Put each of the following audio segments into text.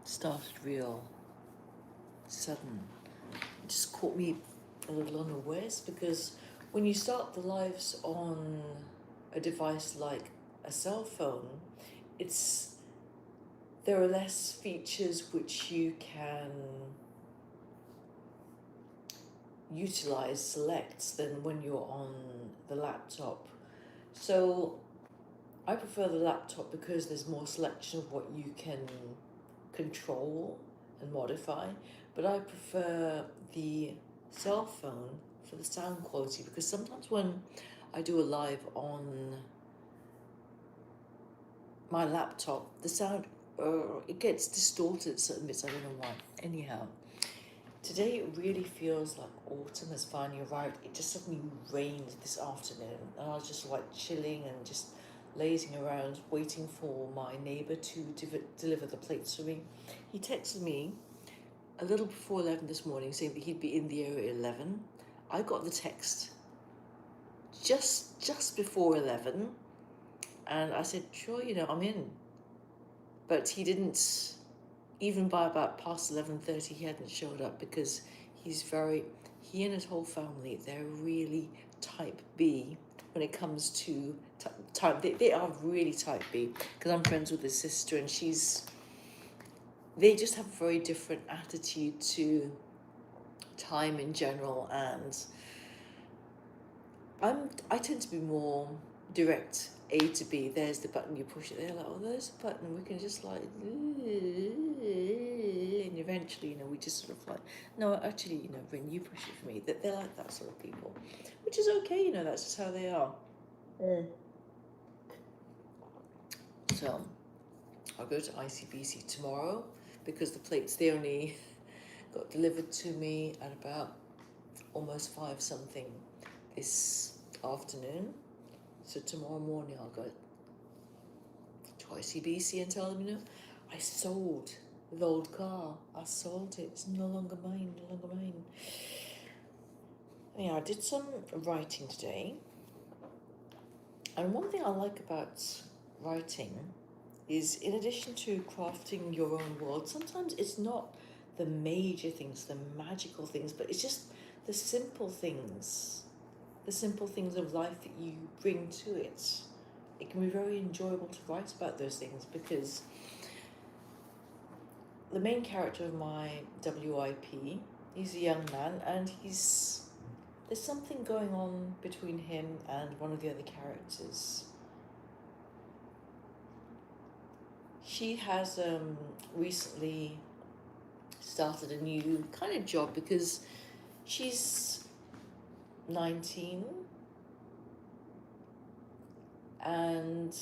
started real sudden. It just caught me a little unawares, because when you start the lives on a device like a cell phone, there are less features which you can utilize, select, than when you're on the laptop. So I prefer the laptop because there's more selection of what you can control and modify, but I prefer the cell phone for the sound quality, because sometimes when I do a live on my laptop, the sound it gets distorted at certain bits. I don't know why. Anyhow, today it really feels like autumn has finally arrived. It just suddenly rained this afternoon, and I was just like chilling and just lazing around, waiting for my neighbour to deliver the plates for me. He texted me a little before 11 this morning saying that he'd be in the area at 11. I got the text just before 11, and I said, sure, I'm in. But he didn't, even by about past 11:30, he hadn't showed up, because he and his whole family, they're really type B when it comes to time. They are really type B, because I'm friends with his sister, and they just have a very different attitude to time in general, and I tend to be more direct, A to B. There's the button, you push it there, like, oh, there's a button, we can just like, and eventually, we just sort of like, no, actually, Rin, you push it for me. That they're like that sort of people, which is okay, that's just how they are. So I'll go to ICBC tomorrow, because the plates, they only got delivered to me at about almost 5 something this afternoon. So tomorrow morning I'll go to ICBC and tell them, I sold the old car. I sold it. It's no longer mine. Anyhow, I did some writing today. And one thing I like about writing is, in addition to crafting your own world, sometimes it's not the major things, the magical things, but it's just the simple things of life that you bring to it. It can be very enjoyable to write about those things, because the main character of my WIP, he's a young man, and there's something going on between him and one of the other characters. She has recently started a new kind of job, because she's 19, and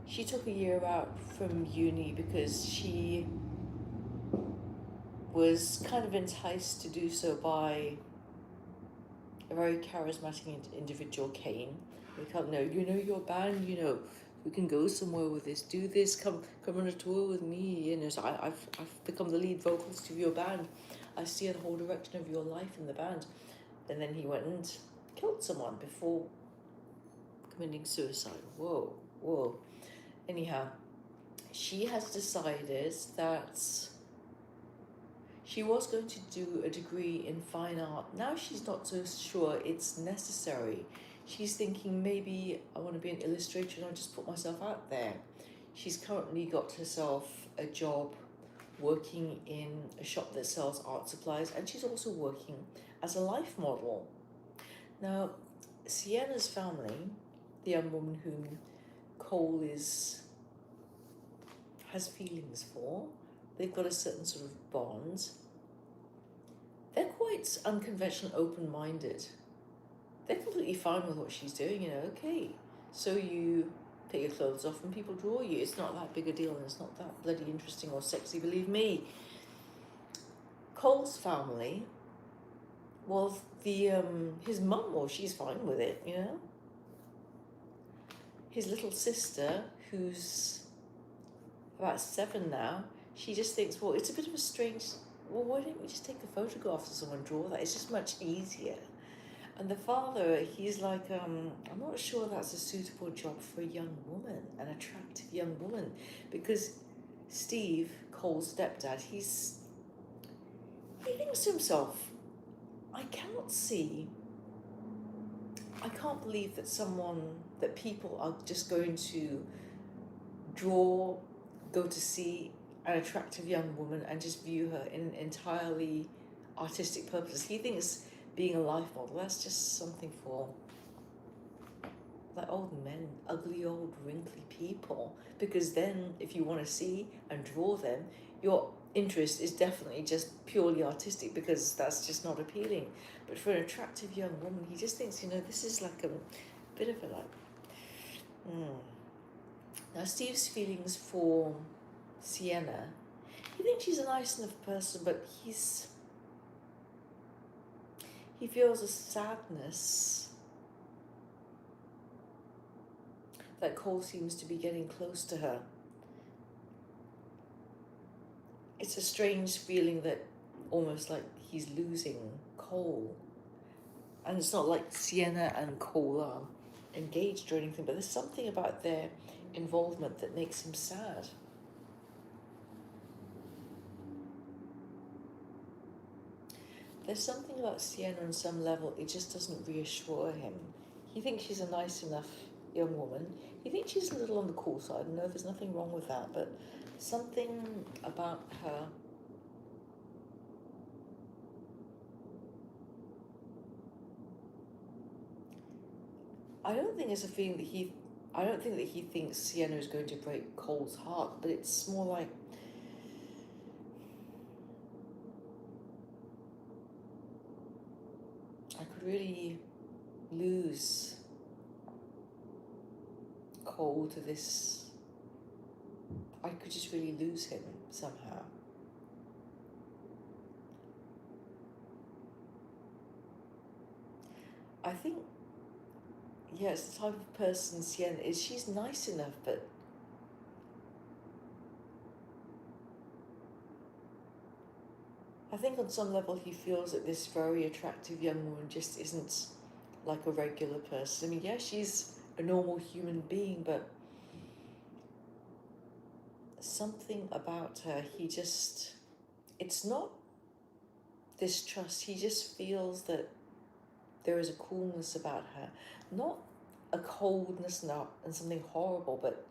she took a year out from uni because she was kind of enticed to do so by a very charismatic individual, Kane. We can't know, your band, we can go somewhere with this, do this, come on a tour with me, so I've become the lead vocalist of your band. I steer the whole direction of your life in the band. And then he went and killed someone before committing suicide. Whoa. Anyhow, she has decided that she was going to do a degree in fine art. Now she's not so sure it's necessary. She's thinking, maybe I want to be an illustrator and I'll just put myself out there. She's currently got herself a job working in a shop that sells art supplies, and she's also working as a life model. Now, Sienna's family, the young woman whom Cole has feelings for, they've got a certain sort of bond. They're quite unconventional, open-minded. They're completely fine with what she's doing, okay. So you take your clothes off and people draw you. It's not that big a deal, and it's not that bloody interesting or sexy, believe me. Cole's family, well, his mum, well, she's fine with it, His little sister, who's about 7 now, she just thinks, well, it's a bit of a strange, well, why don't we just take a photograph of someone, draw that? It's just much easier. And the father, he's like, I'm not sure that's a suitable job for a young woman, an attractive young woman, because Steve, Cole's stepdad, he thinks to himself, I can't believe that people are just going to go to see an attractive young woman and just view her in entirely artistic purposes. He thinks being a life model, that's just something for like old men, ugly old wrinkly people. Because then if you want to see and draw them, your interest is definitely just purely artistic, because that's just not appealing. But for an attractive young woman, he just thinks, this is like a bit of a Now Steve's feelings for Sienna, he thinks she's a nice enough person, but he feels a sadness that Cole seems to be getting close to her. It's a strange feeling that almost like he's losing Cole. And it's not like Sienna and Cole are engaged or anything, but there's something about their involvement that makes him sad. There's something about Sienna on some level, it just doesn't reassure him. He thinks she's a nice enough young woman. He thinks she's a little on the cool side. No, there's nothing wrong with that, but something about her I don't think that he thinks Sienna is going to break Cole's heart, but it's more like I could really lose Cole to this. I could just really lose him somehow. I think, it's the type of person Sienna is. She's nice enough, but I think on some level he feels that this very attractive young woman just isn't like a regular person. I mean, yeah, she's a normal human being, but something about her, it's not distrust, he just feels that there is a coolness about her. Not a coldness and something horrible, but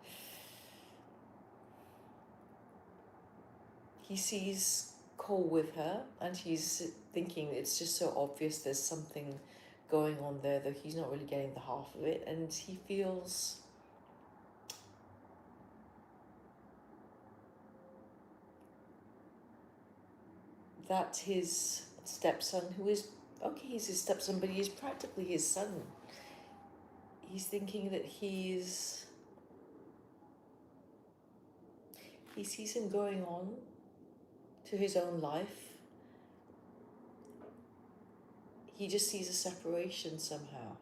he sees Cole with her and he's thinking it's just so obvious there's something going on there, though he's not really getting the half of it, and he feels that his stepson, he's his stepson, but he's practically his son. He's thinking that he sees him going on to his own life. He just sees a separation somehow.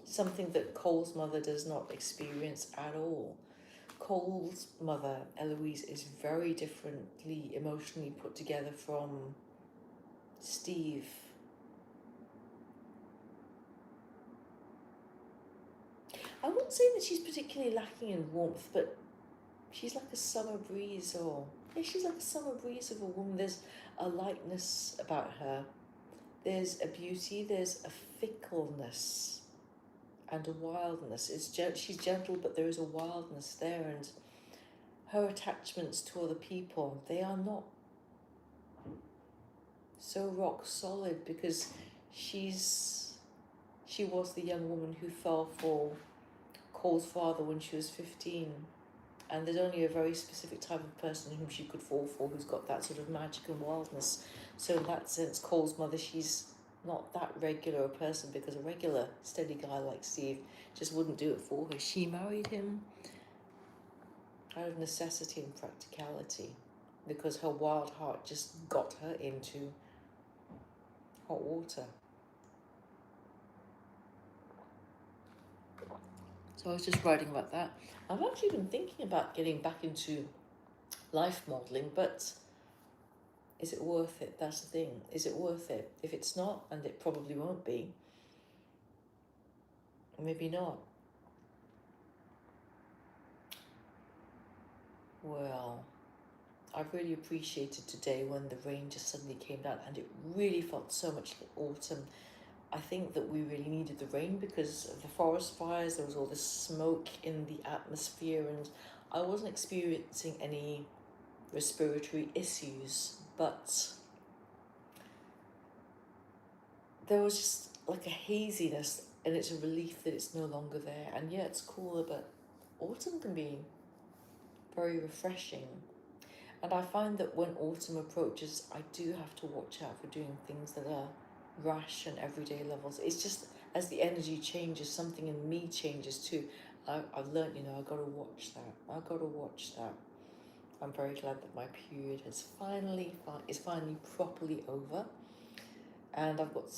Something that Cole's mother does not experience at all. Cole's mother, Eloise, is very differently emotionally put together from Steve. I wouldn't say that she's particularly lacking in warmth, but she's like a summer breeze, she's like a summer breeze of a woman. There's a lightness about her. There's a beauty, there's a fickleness and a wildness. She's gentle, but there is a wildness there, and her attachments to other people, they are not so rock solid, because she was the young woman who fell for Cole's father when she was 15, and there's only a very specific type of person whom she could fall for who's got that sort of magic and wildness. So in that sense, Cole's mother, she's not that regular a person, because a regular steady guy like Steve just wouldn't do it for her. She married him out of necessity and practicality, because her wild heart just got her into hot water. So I was just writing about that. I've actually been thinking about getting back into life modelling, but is it worth it? That's the thing. Is it worth it? If it's not, and it probably won't be, maybe not. Well, I really appreciated today when the rain just suddenly came down and it really felt so much like autumn. I think that we really needed the rain because of the forest fires. There was all this smoke in the atmosphere, and I wasn't experiencing any respiratory issues, but there was just like a haziness, and it's a relief that it's no longer there. And yeah, it's cooler, but autumn can be very refreshing. And I find that when autumn approaches, I do have to watch out for doing things that are rash and everyday levels. It's just as the energy changes, something in me changes too. I've learned, I gotta watch that. I gotta watch that. I'm very glad that my period is finally properly over, and I've got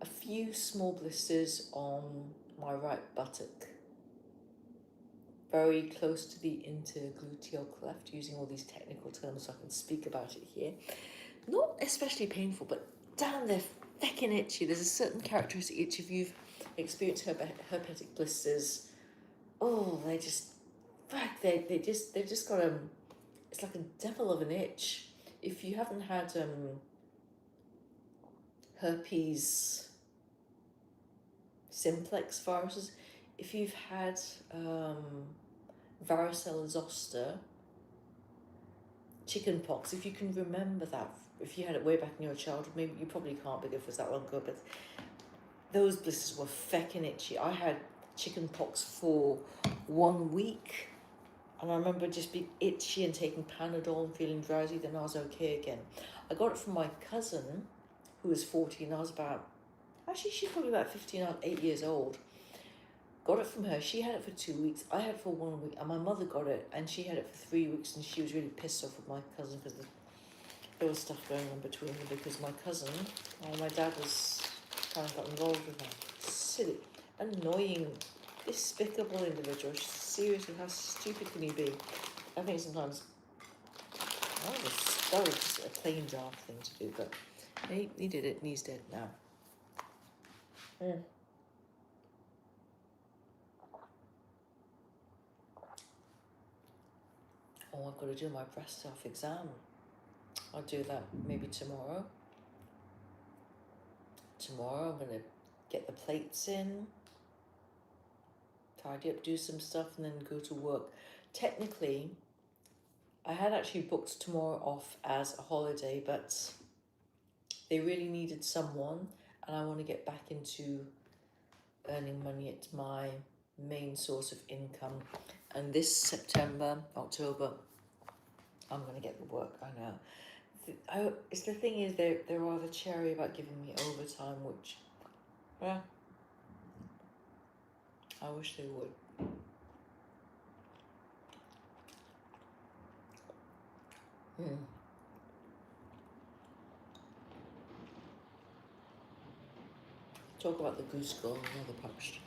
a few small blisters on my right buttock, very close to the intergluteal cleft, using all these technical terms so I can speak about it here. Not especially painful, but damn, they're feckin' itchy. There's a certain characteristic itch if you've experienced herpetic blisters. Oh, they just, fuck, they've just got it's like a devil of an itch. If you haven't had herpes simplex viruses, if you've had varicella zoster, chicken pox, if you can remember that, if you had it way back in your childhood, maybe you probably can't because it was that long ago, but those blisters were feckin' itchy. I had chicken pox for 1 week, and I remember just being itchy and taking Panadol and feeling drowsy. Then I was okay again. I got it from my cousin, who was 14. She's probably about 15 or 8 years old. Got it from her. She had it for 2 weeks. I had it for 1 week, and my mother got it, and she had it for 3 weeks, and she was really pissed off with my cousin because there was stuff going on between them because my dad was kind of got involved with her. Silly, annoying, despicable individual. Seriously, how stupid can you be? I think sometimes that was just a plain daft thing to do, but he did it and he's dead now. Oh, I've got to do my breast self exam. I'll do that maybe tomorrow. Tomorrow I'm going to get the plates in, tidy up, do some stuff, and then go to work. Technically, I had actually booked tomorrow off as a holiday, but they really needed someone, and I want to get back into earning money. It's my main source of income. And this September, October, I'm going to get the work, I know. It's the thing is, they're rather cherry about giving me overtime, which, yeah, I wish they would. Talk about the goose girl in another post.